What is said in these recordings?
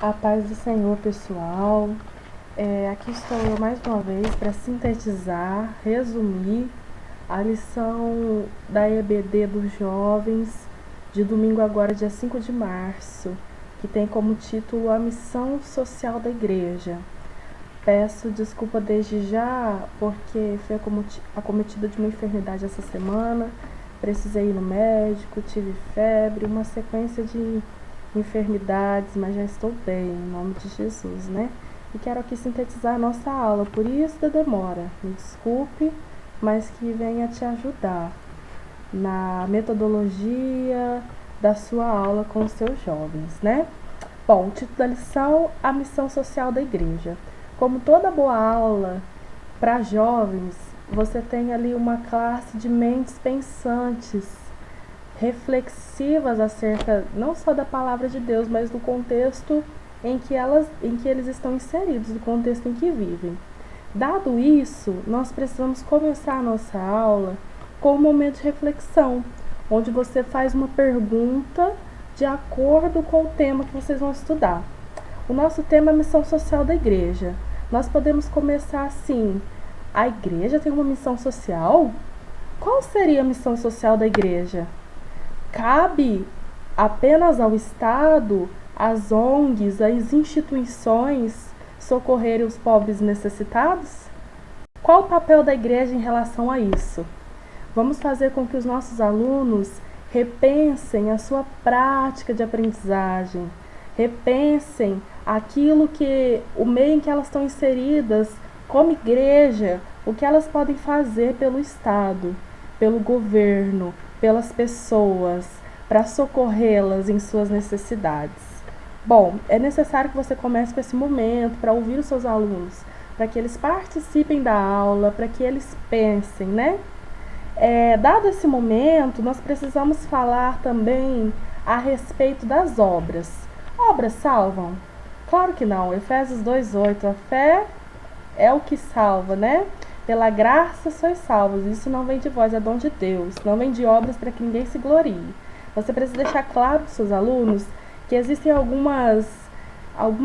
A paz do Senhor, pessoal. Aqui estou eu mais uma vez para sintetizar, resumir a lição da EBD dos jovens de domingo agora, dia 5 de março, que tem como título A Missão Social da Igreja. Peço desculpa desde já, porque fui acometida de uma enfermidade essa semana, precisei ir no médico, tive febre, uma sequência de enfermidades, mas já estou bem, em nome de Jesus, né? E quero aqui sintetizar a nossa aula, por isso da demora. Me desculpe, mas que venha te ajudar na metodologia da sua aula com os seus jovens, né? Bom, o título da lição, a missão social da igreja. Como toda boa aula para jovens, você tem ali uma classe de mentes pensantes, reflexivas acerca não só da palavra de Deus, mas do contexto em que eles estão inseridos, do contexto em que vivem. Dado isso, nós precisamos começar a nossa aula com um momento de reflexão, onde você faz uma pergunta de acordo com o tema que vocês vão estudar. O nosso tema é a missão social da igreja. Nós podemos começar assim: a igreja tem uma missão social? Qual seria a missão social da igreja? Cabe apenas ao Estado, às ONGs, às instituições socorrerem os pobres necessitados? Qual o papel da igreja em relação a isso? Vamos fazer com que os nossos alunos repensem a sua prática de aprendizagem, repensem aquilo que, o meio em que elas estão inseridas como igreja, o que elas podem fazer pelo Estado, pelo governo, pelas pessoas, para socorrê-las em suas necessidades. Bom, é necessário que você comece com esse momento para ouvir os seus alunos, para que eles participem da aula, para que eles pensem, né? Dado esse momento, nós precisamos falar também a respeito das obras. Obras salvam? Claro que não. Efésios 2:8, a fé é o que salva, né? Pela graça sois salvos. Isso não vem de vós, é dom de Deus. Não vem de obras para que ninguém se glorie. Você precisa deixar claro para os seus alunos que existem algumas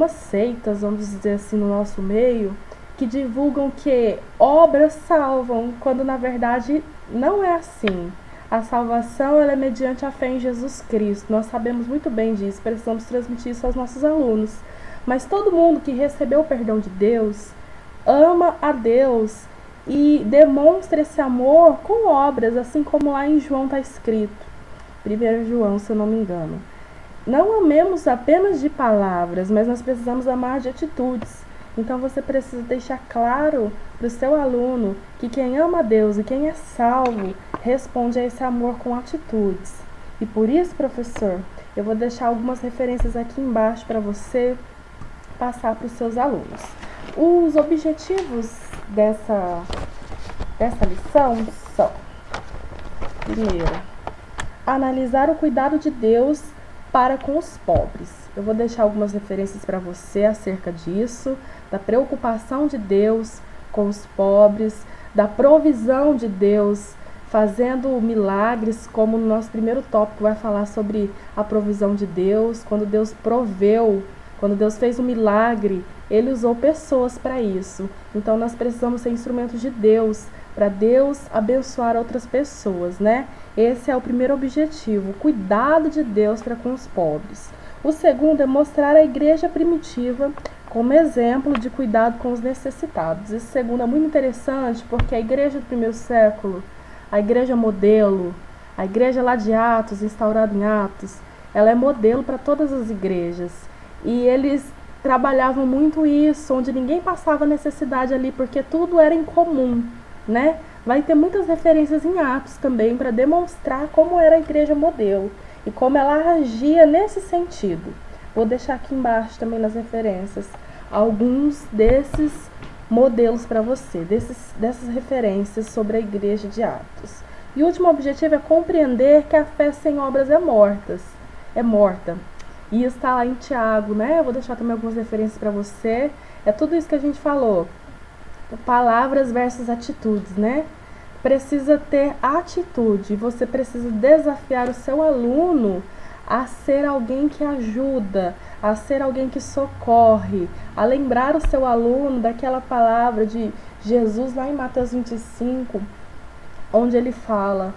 seitas, vamos dizer assim, no nosso meio, que divulgam que obras salvam, quando na verdade não é assim. A salvação ela é mediante a fé em Jesus Cristo. Nós sabemos muito bem disso, precisamos transmitir isso aos nossos alunos. Mas todo mundo que recebeu o perdão de Deus, ama a Deus e demonstra esse amor com obras, assim como lá em João está escrito. 1 João, se eu não me engano. Não amemos apenas de palavras, mas nós precisamos amar de atitudes. Então você precisa deixar claro para o seu aluno que quem ama a Deus e quem é salvo responde a esse amor com atitudes. E por isso, professor, eu vou deixar algumas referências aqui embaixo para você passar para os seus alunos. Os objetivos dessa lição são: primeiro, analisar o cuidado de Deus para com os pobres. Eu vou deixar algumas referências para você acerca disso, da preocupação de Deus com os pobres, da provisão de Deus fazendo milagres, como no nosso primeiro tópico vai falar sobre a provisão de Deus, quando Deus proveu, quando Deus fez um milagre, Ele usou pessoas para isso. Então nós precisamos ser instrumentos de Deus, para Deus abençoar outras pessoas, né? Esse é o primeiro objetivo, o cuidado de Deus para com os pobres. O segundo é mostrar a igreja primitiva como exemplo de cuidado com os necessitados. Esse segundo é muito interessante porque a igreja do primeiro século, a igreja modelo, a igreja lá de Atos, instaurada em Atos, ela é modelo para todas as igrejas. E eles trabalhavam muito isso, onde ninguém passava necessidade ali, porque tudo era em comum, né? Vai ter muitas referências em Atos também para demonstrar como era a igreja modelo e como ela agia nesse sentido. Vou deixar aqui embaixo também nas referências alguns desses modelos para você, dessas referências sobre a igreja de Atos. E o último objetivo é compreender que a fé sem obras é morta. E está lá em Tiago, né? Eu vou deixar também algumas referências para você. É tudo isso que a gente falou. Palavras versus atitudes, né? Precisa ter atitude. Você precisa desafiar o seu aluno a ser alguém que ajuda, a ser alguém que socorre, a lembrar o seu aluno daquela palavra de Jesus lá em Mateus 25, onde ele fala,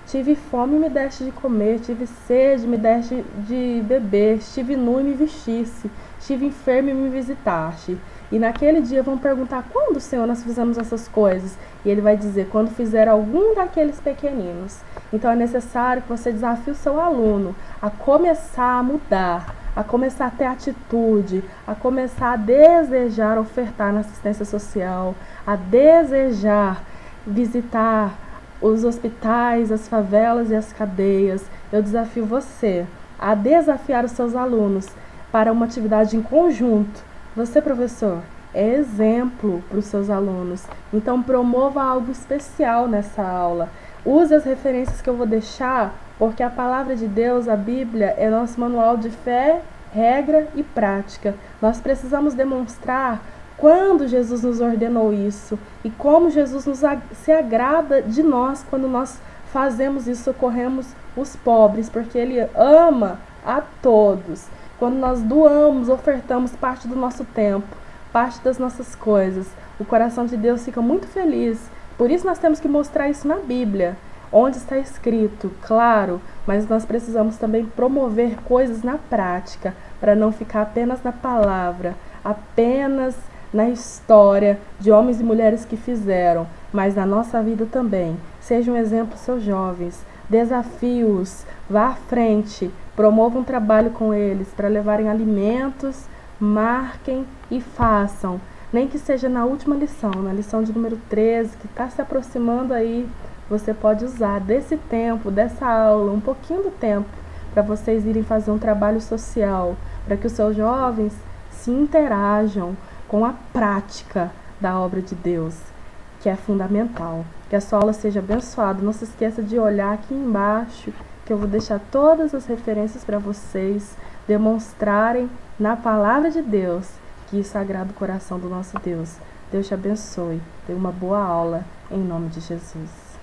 tive fome e me deste de comer, tive sede e me deste de beber, estive nu e me vestisse, estive enfermo e me visitaste. E naquele dia vão perguntar, quando, Senhor, nós fizemos essas coisas? E ele vai dizer, quando fizer algum daqueles pequeninos. Então é necessário que você desafie o seu aluno a começar a mudar, a começar a ter atitude, a começar a desejar ofertar na assistência social, a desejar visitar os hospitais, as favelas e as cadeias. Eu desafio você a desafiar os seus alunos para uma atividade em conjunto. Você, professor, é exemplo para os seus alunos. Então, promova algo especial nessa aula. Use as referências que eu vou deixar, porque a palavra de Deus, a Bíblia, é nosso manual de fé, regra e prática. Nós precisamos demonstrar quando Jesus nos ordenou isso e como Jesus se agrada de nós quando nós fazemos isso, socorremos os pobres, porque Ele ama a todos. Quando nós doamos, ofertamos parte do nosso tempo, parte das nossas coisas, o coração de Deus fica muito feliz. Por isso nós temos que mostrar isso na Bíblia, onde está escrito, claro, mas nós precisamos também promover coisas na prática, para não ficar apenas na palavra, apenas na história de homens e mulheres que fizeram, mas na nossa vida também. Seja um exemplo, seus jovens, desafie-os, vá à frente, promova um trabalho com eles para levarem alimentos, marquem e façam. Nem que seja na última lição, na lição de número 13, que está se aproximando aí, você pode usar desse tempo, dessa aula, um pouquinho do tempo, para vocês irem fazer um trabalho social, para que os seus jovens se interajam com a prática da obra de Deus, que é fundamental. Que a sua aula seja abençoada. Não se esqueça de olhar aqui embaixo, que eu vou deixar todas as referências para vocês demonstrarem na palavra de Deus que isso agrada o coração do nosso Deus. Deus te abençoe. Tenha uma boa aula, em nome de Jesus.